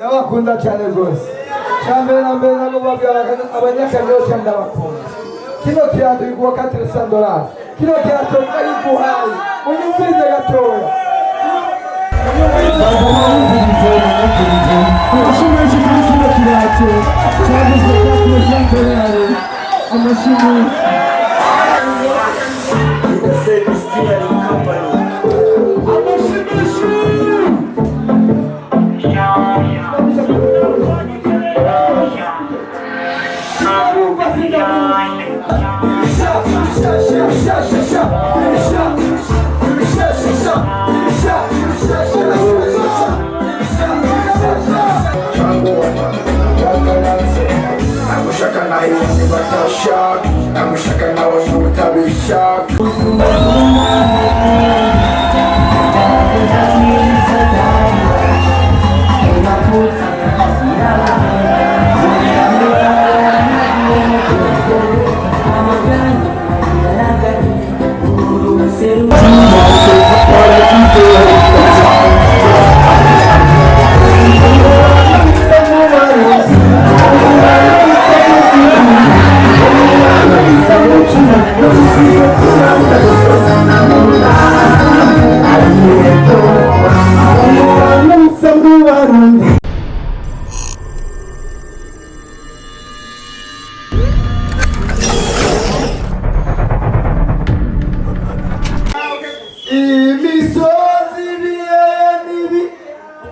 ndabakunda cyane rwose cyambere na mbere nabo babwira abanyakagero cyane ndabakunda kino kiyato iguha $400 kino kiyato kayiguhaye unyumvirize gatoya amashimwe kino kiyato cyaguzwe $400 amashimwe I'm shaka now you would have a shock.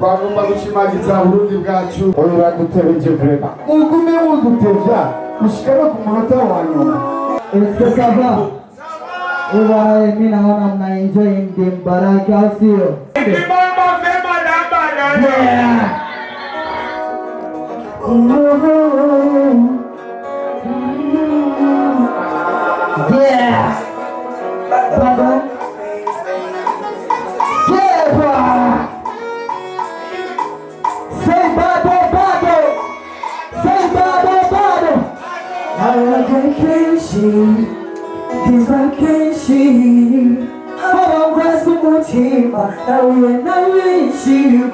Bagomba gushimagiza Burundi bwacu oyo badutebeje vrema mugume mudutevya ushikara ku munota wa nyuma. Est-ce ça va? Ewa mimi naona mna enjoy Mbaraka sio? Yeah. Baba.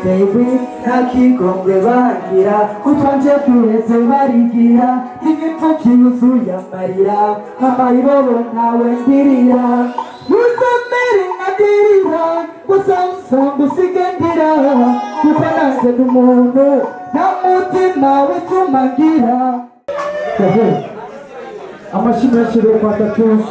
Baby, nakigongwe bagira utwanje tureze barigira igipfuki yuzuye amarira amayibobo nawe ndirira uzamere nkadirira gusa usanga usigendera kuko nanjye ndi umuntu nta mutima witumagira. Amashimwe yashiriwe kwa Tatus.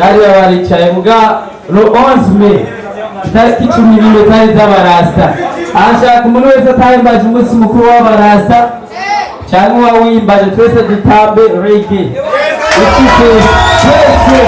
Ariya baricaye muga le 11 mai itariki 10 zari z'abarasta ashaka umuntu wese atahimbaje umunsi mukuru w'abarasta cyangwa wawimbaje twese dutambe reggae twese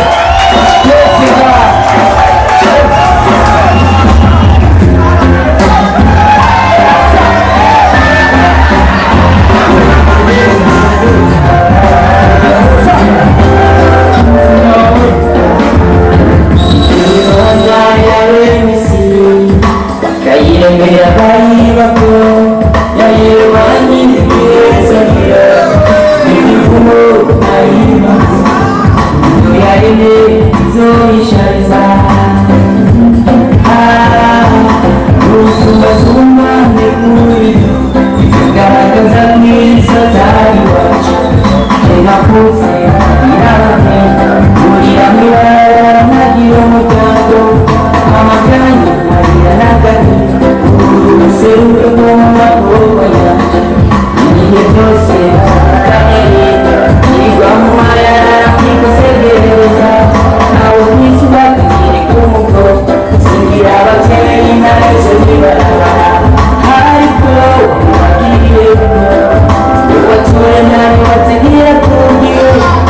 What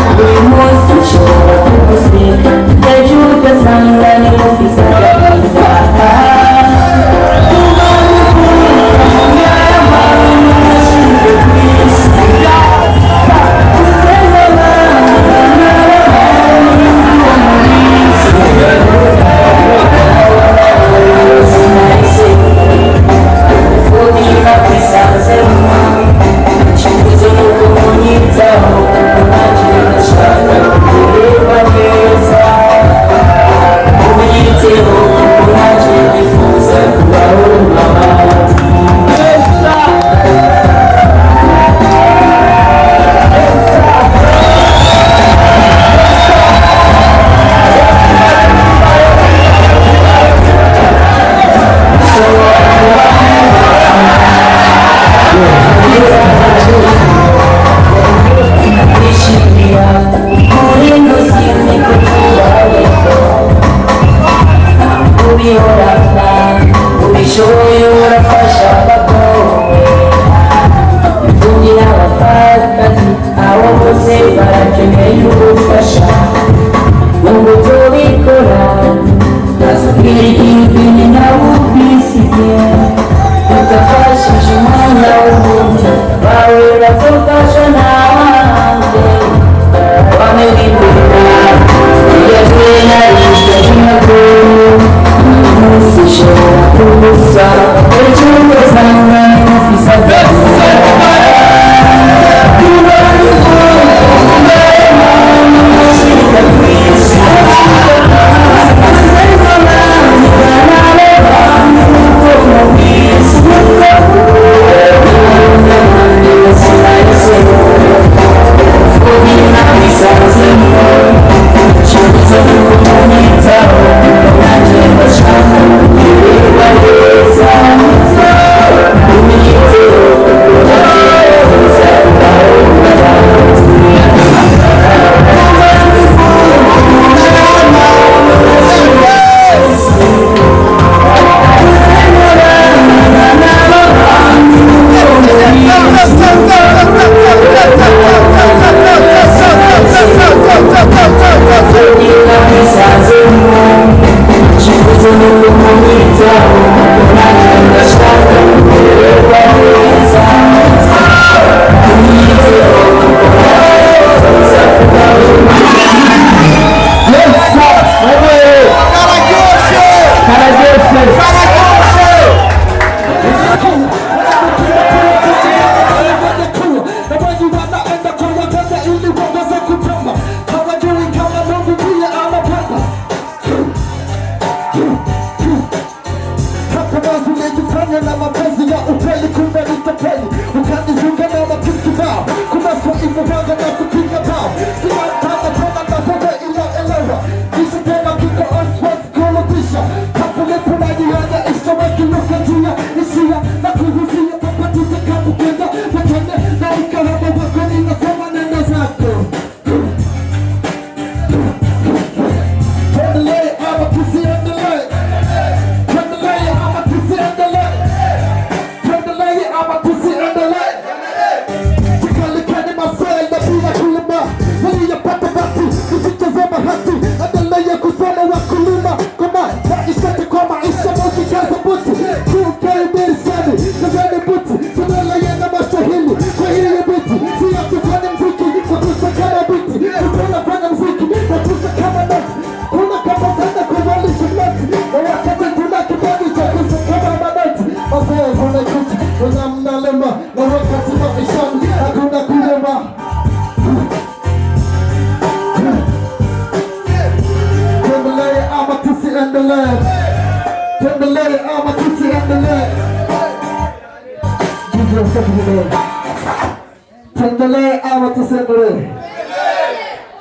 Tuendelee ama tusiendelee?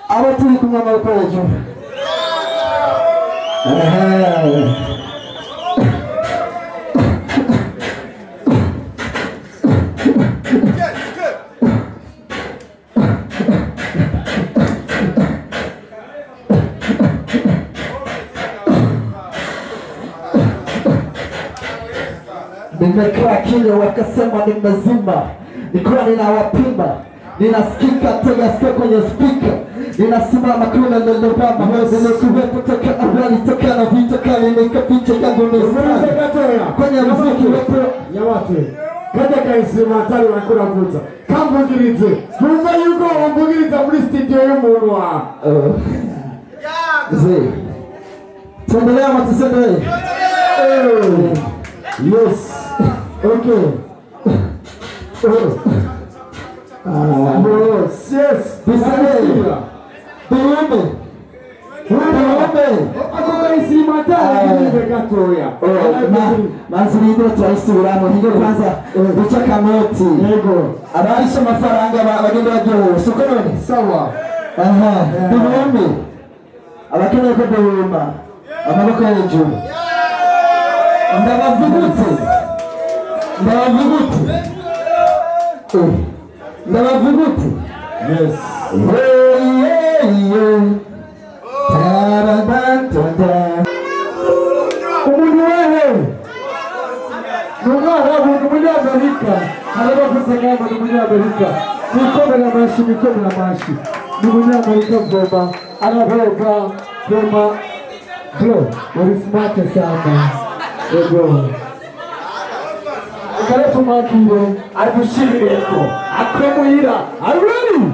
Ama tulikumwa mkono juu. Nimekaa kile wakasema ni mzima, nilikuwa ninawapimba, ninasikika tega sikia kwenye speaker, ninasimama kule lelobama, nilikuwepo toka awali, toka na vita kali, nikapicha yangu kwenye mziki wepo ya watu kaja kaisima hatari wanakura vuta kamvugirize mumva yuko wambugiriza muri studio y'umuntu wa zee tuendelee ama tusiendelee? Yes. Okay. Yes. Tuendelee. Tuombe. Manzi ndio twaisubiramo hiyo kwanza duca kamoti yego abarisha amafaranga bagenda bajyo soko none sawa tuombe abakeneye ko duhumba amaboko hejuru ndabavugutse yes umuntu wehe numara umuntu munyamerika arabavuze ngamba ni munyamerika nikomera amashi ni munyamerika voma arahoga voma bro wari smart sana ego kaletu makire adushireko akomuhira are ready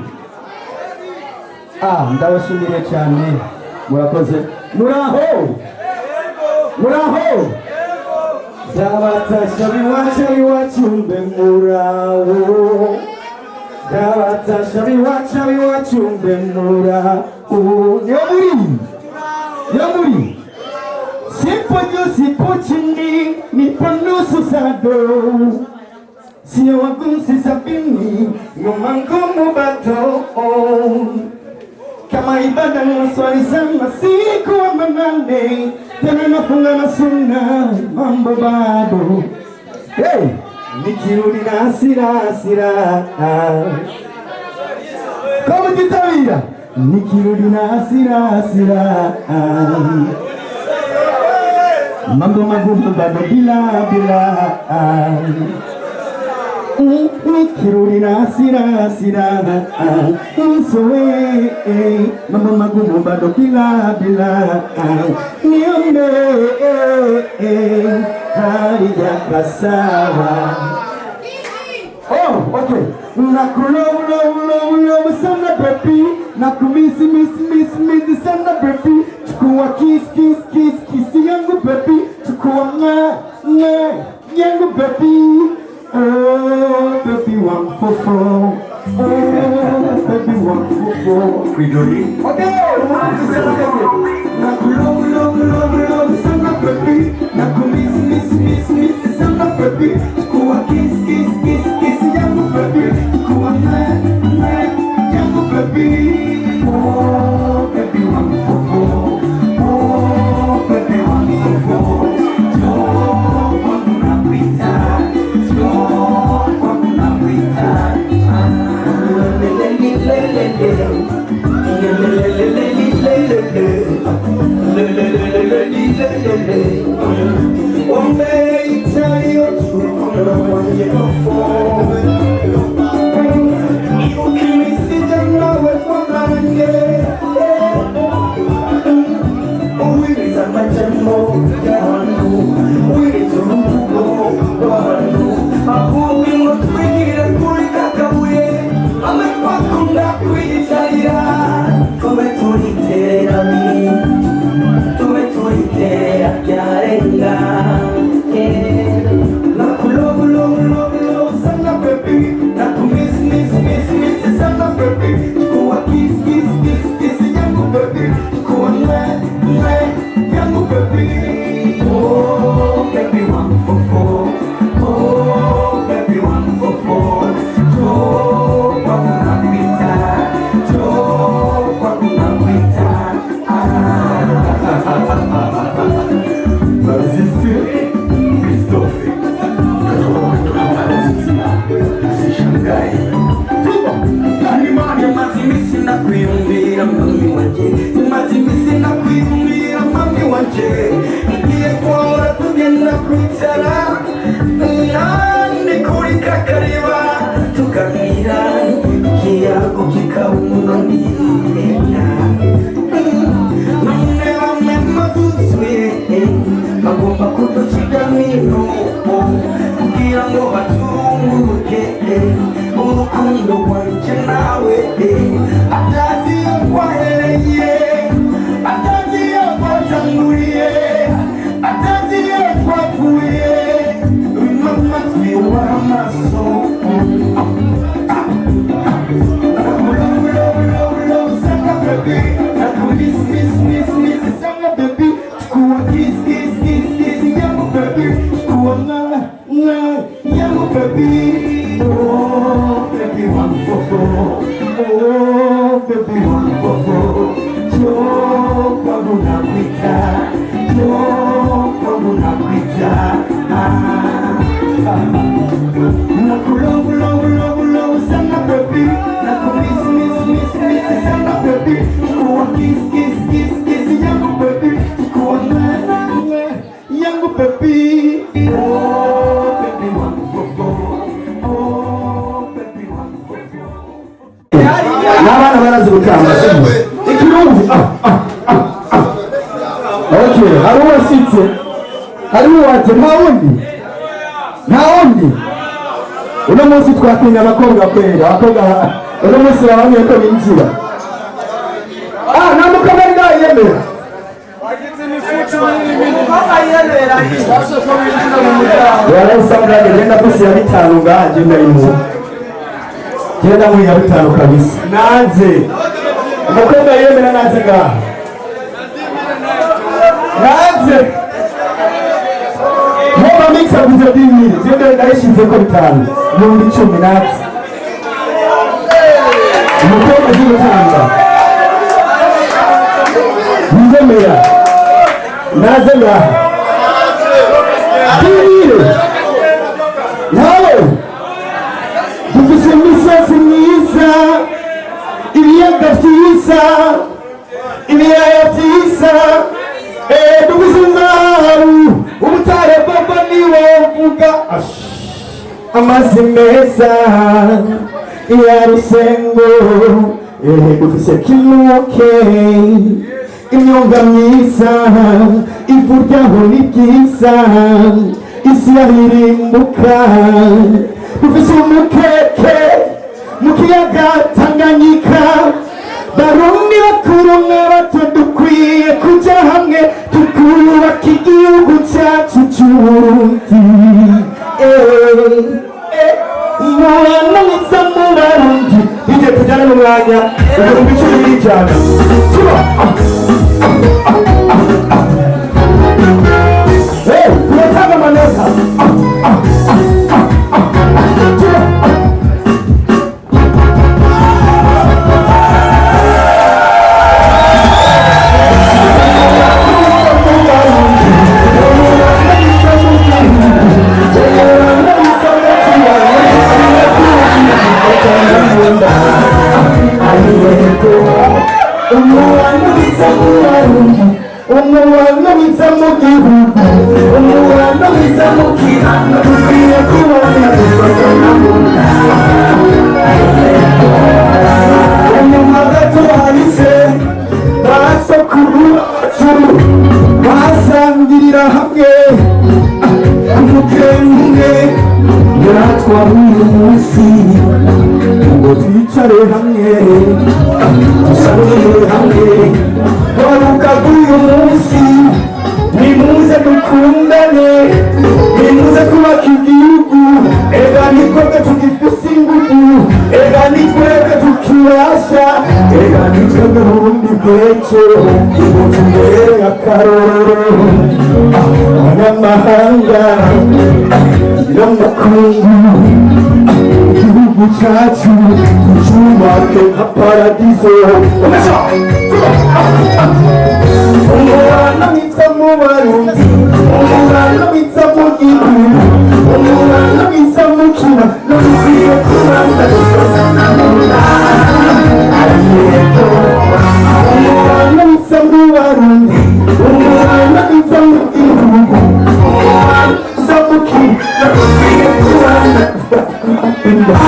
ndabashimire cyane murakoze muraho Dabatasha biwacu mbe muraho Dabatasha biwacu mbe muraho Nyamuri Sipo juu sipo chini nipo nusu sado Sio wagusi sabini ngoma ngumu bato Kama ibada na swali sema siku wa na nane, tena nafunga na sunna, mambo bado. Hey, nikirudi na hasira kama jitawia, nikirudi na hasira mambo magumu bado bila nikirudi na hasira nisowe mambo magumu bado bila niombe halijakaa sawa. Oh, okay. Nakulove sana baby, nakumisi sana baby, chukua kiss yangu baby, chukua yangu baby. Oh, baby, 144. Oh, baby, 144. Okay, nakulove sana baby, nakumisi sana baby, chukua kiss yangu baby, chukua yangu baby. Oh, baby, 144. Oh, baby, 144. One day tell you you can see them now with one hand. Oh, we is a much more. We need to go. I hope you will bring it a good away. I'm a fucking that pretty child. Come to the yarenga nakulove sana baby, nakumisi sana baby, chukua kiss yangu baby, chukua yangu baby. Oh, baby, 144. Oh, baby, 144. Jo kwa kunapita mami wanje igiye kuhora tugenda kwicara kuri kakariba tuganira ikiyago kikaba umunoni none bamwe mazuzwe bagomba kudukigamino kugira ngo batunguke urukundo rwanje nawe atazi kwahereye atazi kwatanguriye atazi kwapfuye mama twiwa amaso sana baby nakumisi sana baby chukua kiss yangu baby chukua yangu baby. Oh, baby, 144. Oh, baby, 144. Jo kwangu nakuita nakulove sana baby, nakumisi sana baby, chukua kiss yangu baby, chukua yangu baby. Oh, baby, 144. Oh, baby, 144. N'abana barazi gutanga ikirungu. Okay, hariho wasitse, hariho wate nta wundi. Uno munsi twakinya abakobwa kwera, abakobwa uno munsi babanye ko binjira. Nta mukobwa yemera. Wagize imifutu mukobwa yemera. Baso ko binjira mu muryango. Yarasabwa genda kusi ya 5 ngaje ndayimu. Genda mu ya 5 kabisa. Naze. Umukobwa yemera naze ngaha. Naze. Mama mixa kuzo dini, zende ndayishinze ko 5. Muri 10 naze. Umukobwa z'utanga. Nzemera. naze ngaha Dini nawe dufise imisozi myiza ibiyaga vyiza ibiyaya vyiza dufise inzahabu ubutare bwobwo niwo mvuga amazi meza ya Rusengo dufise Kinuke imyonga myiza ivu ryaho ni ryiza isi yahirimbuka dufise umukeke mu kiyaga Tanganyika Barundi bakuru n'abato dukwiye kuja hamwe tukubaka igihugu cyacu c'Uburundi umwana mwiza mu Barundi ije tujyane n'umwanya ibihumbi 10 n'ijana tunatanga amanota umwana mwiza mu gihugu umwana mwiza mu kihano dukwiye kubona dufatana mu nda inyuma gato hahise basokuru bacu basangirira hamwe umukenge yaratwaye umunsi ngo twicare hamwe dusabire hamwe waruka k'uyu munsi nimuze dukundane nimuze kubaka igihugu ega nitwebwe tugifise ingufu ega nitwebwe tukibasha ega nitwebwe Burundi bw'ejo ingufu mbere akarorero abanyamahanga nyiramakungu igihugu cyacu tucubake nka paradiso umwana mwiza mu Barundi umwana mwiza mu gihugu umwana mwiza mu kina dukwiye kubana dufatana mu nda umwana mwiza mu Barundi umwana mwiza mu gihugu umwana mwiza mu kina dukwiye kubana dufatana mu nda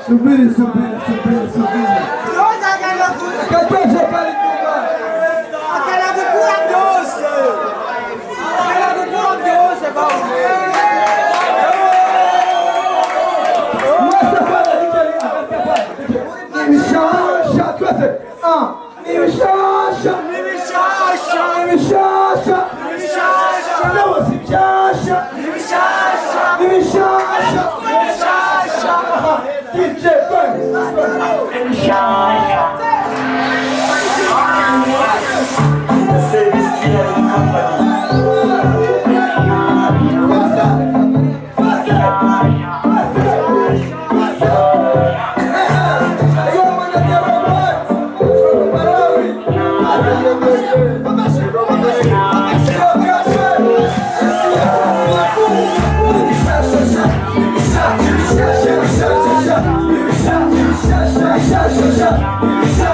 Subiri. Kajeje kali nyuma. Akala kukula byose baba. Mwese pale dikeli akatapa. Nimeshasha twese. Nimeshasha. Leo sijasha. Nimeshasha. DJ Service Clearing Company. Shut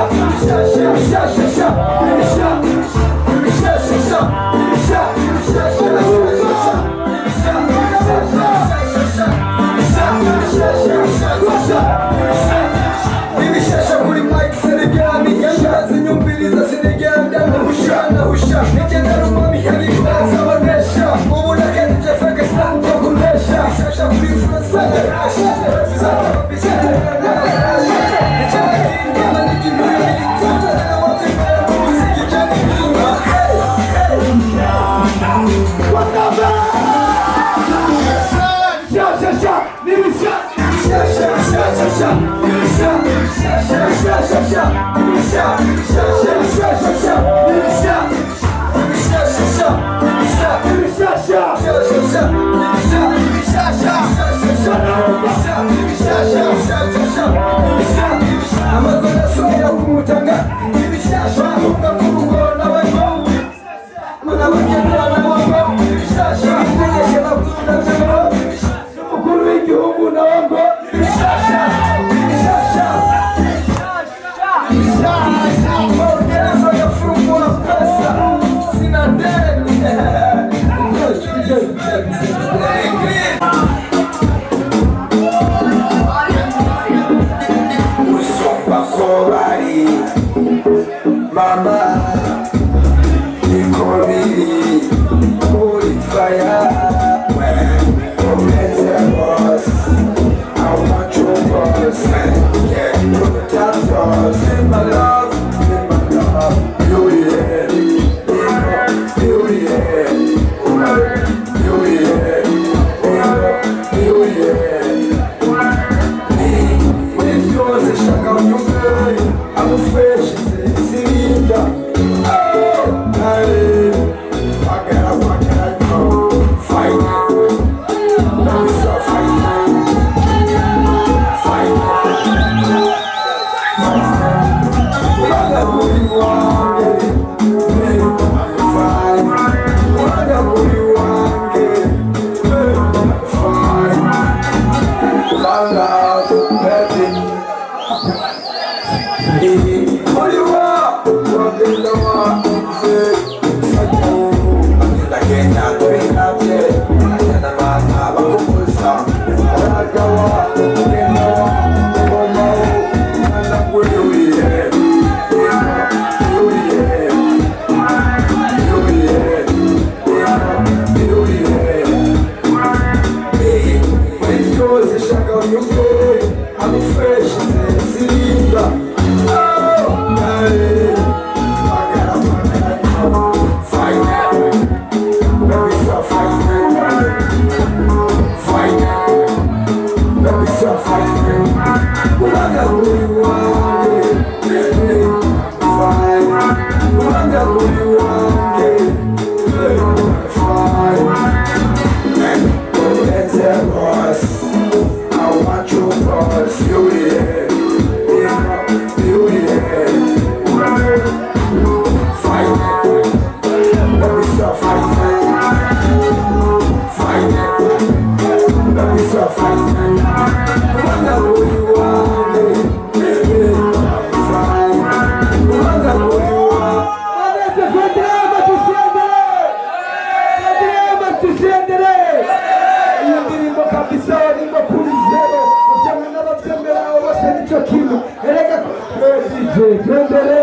Tuendelee.